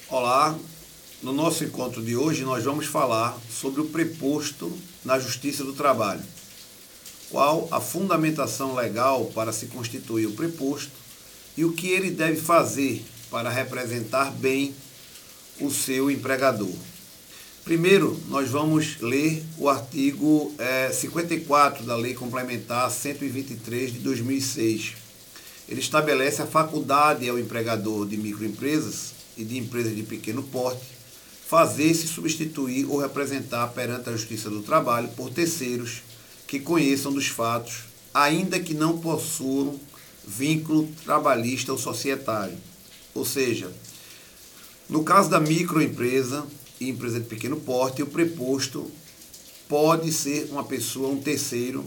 Olá, no nosso encontro de hoje nós vamos falar sobre o preposto na Justiça do Trabalho. Qual a fundamentação legal para se constituir o preposto e o que ele deve fazer para representar bem o seu empregador. Primeiro, nós vamos ler o artigo 54 da Lei Complementar 123 de 2006. Ele estabelece a faculdade ao empregador de microempresas e de empresas de pequeno porte fazer-se substituir ou representar perante a Justiça do Trabalho por terceiros que conheçam dos fatos, ainda que não possuam vínculo trabalhista ou societário. Ou seja, no caso da microempresa e empresa de pequeno porte, o preposto pode ser uma pessoa, um terceiro,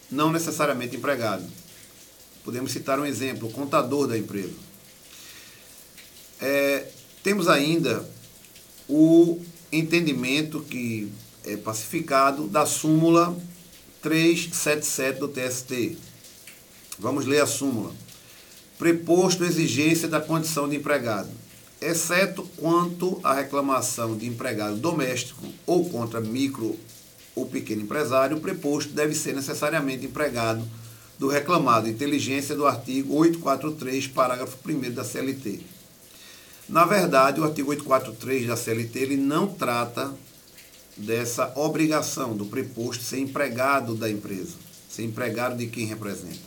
não necessariamente empregado. Podemos citar um exemplo, o contador da empresa. Temos ainda o entendimento que é pacificado da súmula 377 do TST. Vamos ler a súmula. Preposto exigência da condição de empregado, exceto quanto à reclamação de empregado doméstico ou contra micro ou pequeno empresário, o preposto deve ser necessariamente empregado do reclamado, inteligência do artigo 843, parágrafo 1º da CLT. Na verdade, o artigo 843 da CLT ele não trata dessa obrigação do preposto ser empregado da empresa, ser empregado de quem representa.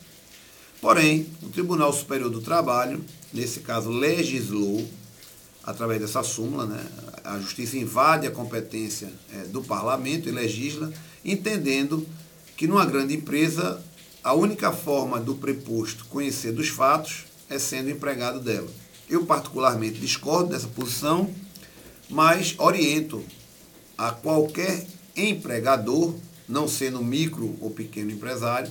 Porém, o Tribunal Superior do Trabalho, nesse caso, legislou, através dessa súmula, a Justiça invade a competência do Parlamento e legisla, entendendo que numa grande empresa, a única forma do preposto conhecer dos fatos é sendo empregado dela. Eu particularmente discordo dessa posição, mas oriento a qualquer empregador, não sendo micro ou pequeno empresário,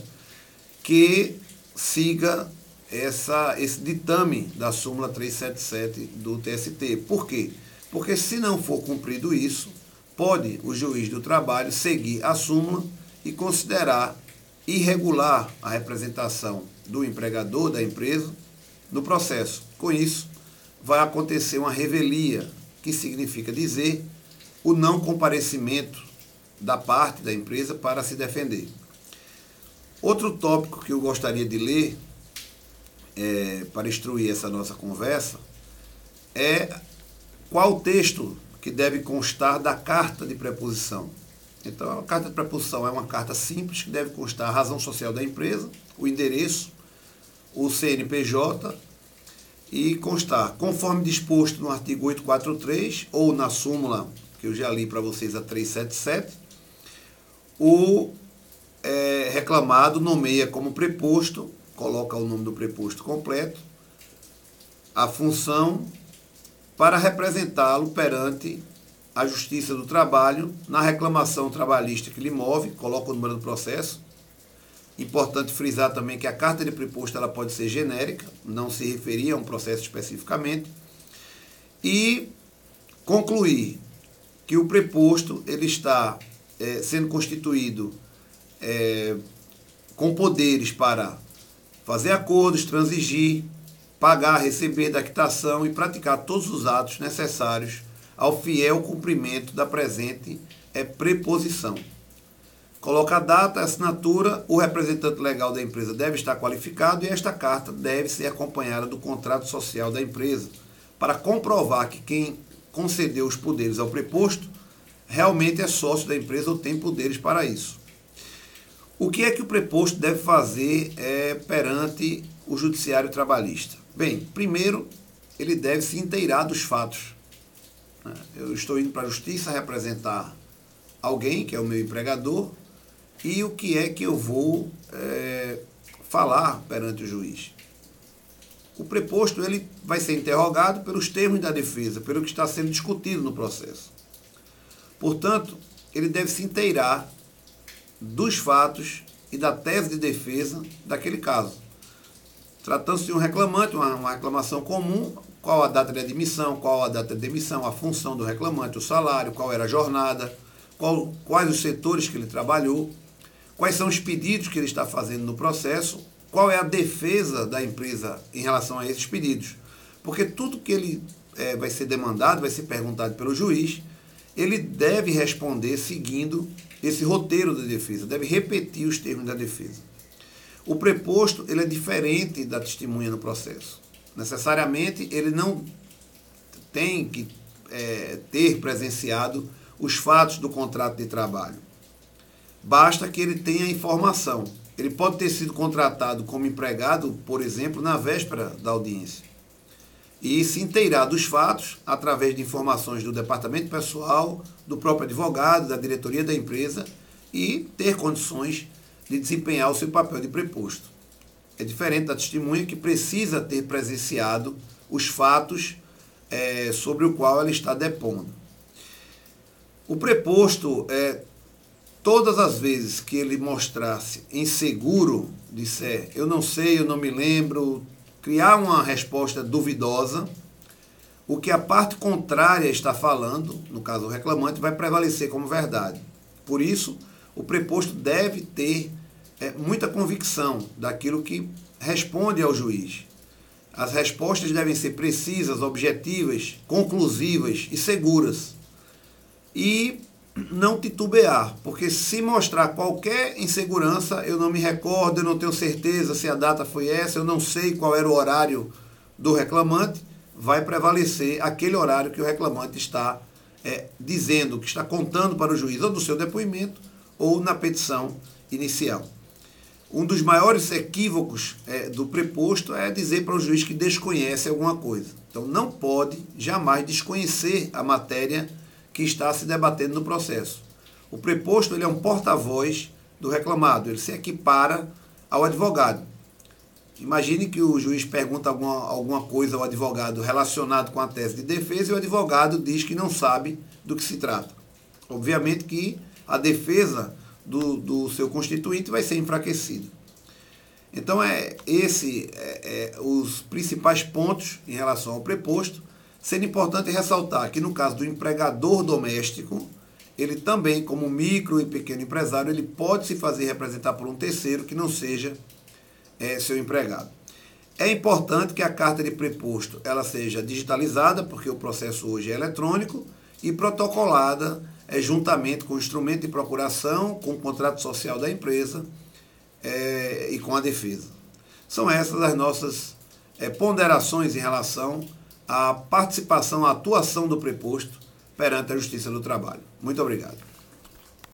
que siga esse ditame da súmula 377 do TST. Por quê? Porque se não for cumprido isso, pode o juiz do trabalho seguir a súmula e considerar irregular a representação do empregador da empresa no processo. Com isso, vai acontecer uma revelia, que significa dizer o não comparecimento da parte da empresa para se defender. Outro tópico que eu gostaria de ler, para instruir essa nossa conversa, é qual o texto que deve constar da carta de preposição. Então, a carta de preposição é uma carta simples que deve constar a razão social da empresa, o endereço, o CNPJ e constar, conforme disposto no artigo 843 ou na súmula que eu já li para vocês, a 377, o reclamado nomeia como preposto, coloca o nome do preposto completo, a função para representá-lo perante a Justiça do Trabalho na reclamação trabalhista que lhe move, coloca o número do processo. Importante frisar também que a carta de preposto ela pode ser genérica, não se referir a um processo especificamente. E concluir que o preposto ele está sendo constituído com poderes para fazer acordos, transigir, pagar, receber da quitação e praticar todos os atos necessários ao fiel cumprimento da presente preposição. Coloca a data, a assinatura, o representante legal da empresa deve estar qualificado e esta carta deve ser acompanhada do contrato social da empresa para comprovar que quem concedeu os poderes ao preposto realmente é sócio da empresa ou tem poderes para isso. O que é que o preposto deve fazer perante o judiciário trabalhista? Bem, primeiro, ele deve se inteirar dos fatos. Eu estou indo para a justiça representar alguém, que é o meu empregador, e o que é que eu vou falar perante o juiz. O preposto ele vai ser interrogado pelos termos da defesa, pelo que está sendo discutido no processo. Portanto, ele deve se inteirar dos fatos e da tese de defesa daquele caso. Tratando-se de um reclamante, uma reclamação comum, qual a data de admissão, qual a data de demissão, a função do reclamante, o salário, qual era a jornada, quais os setores que ele trabalhou, quais são os pedidos que ele está fazendo no processo, qual é a defesa da empresa em relação a esses pedidos. Porque tudo que ele vai ser demandado, vai ser perguntado pelo juiz, ele deve responder seguindo esse roteiro da defesa, deve repetir os termos da defesa. O preposto ele é diferente da testemunha no processo. Necessariamente ele não tem que ter presenciado os fatos do contrato de trabalho. Basta que ele tenha informação. Ele pode ter sido contratado como empregado, por exemplo, na véspera da audiência. E se inteirar dos fatos através de informações do departamento pessoal, do próprio advogado, da diretoria da empresa e ter condições de desempenhar o seu papel de preposto. É diferente da testemunha que precisa ter presenciado os fatos sobre o qual ela está depondo. O preposto, todas as vezes que ele mostrar-se inseguro, disser eu não sei, eu não me lembro, criar uma resposta duvidosa, o que a parte contrária está falando, no caso o reclamante, vai prevalecer como verdade. Por isso, o preposto deve ter muita convicção daquilo que responde ao juiz. As respostas devem ser precisas, objetivas, conclusivas e seguras. E não titubear, porque se mostrar qualquer insegurança, eu não me recordo, eu não tenho certeza se a data foi essa, eu não sei qual era o horário do reclamante, vai prevalecer aquele horário que o reclamante está dizendo, que está contando para o juiz, ou no seu depoimento, ou na petição inicial. Um dos maiores equívocos do preposto é dizer para o juiz que desconhece alguma coisa. Então não pode jamais desconhecer a matéria que está se debatendo no processo. O preposto ele é um porta-voz do reclamado, ele se equipara ao advogado. Imagine que o juiz pergunta alguma coisa ao advogado relacionado com a tese de defesa e o advogado diz que não sabe do que se trata. Obviamente que a defesa do seu constituinte vai ser enfraquecida. Então, os principais pontos em relação ao preposto, sendo importante ressaltar que no caso do empregador doméstico, ele também, como micro e pequeno empresário, ele pode se fazer representar por um terceiro que não seja seu empregado. É importante que a carta de preposto ela seja digitalizada, porque o processo hoje é eletrônico, e protocolada juntamente com o instrumento de procuração, com o contrato social da empresa e com a defesa. São essas as nossas ponderações em relação à participação, à atuação do preposto perante a Justiça do Trabalho. Muito obrigado.